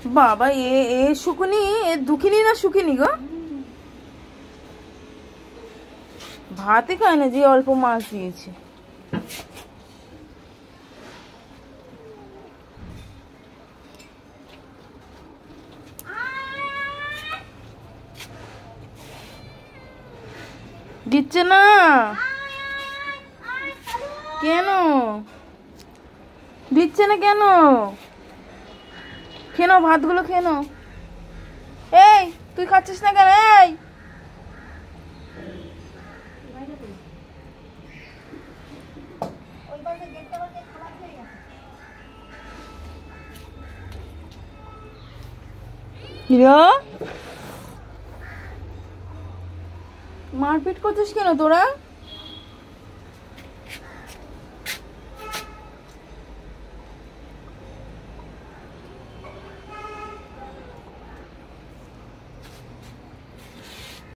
বাবা এ শুকুনি, এ দুঃখিনী না শুকিনি গো? ভাতই খায় না যে অল্প মাছ দিয়েছে। দিচ্ছে না কেন? দিচ্ছে না কেন? খেয়ে নাও ভাতগুলো, খেয়ে নাও। এই তুই খাচ্ছিস না কেন? এই মারপিট করছিস কেন তোরা?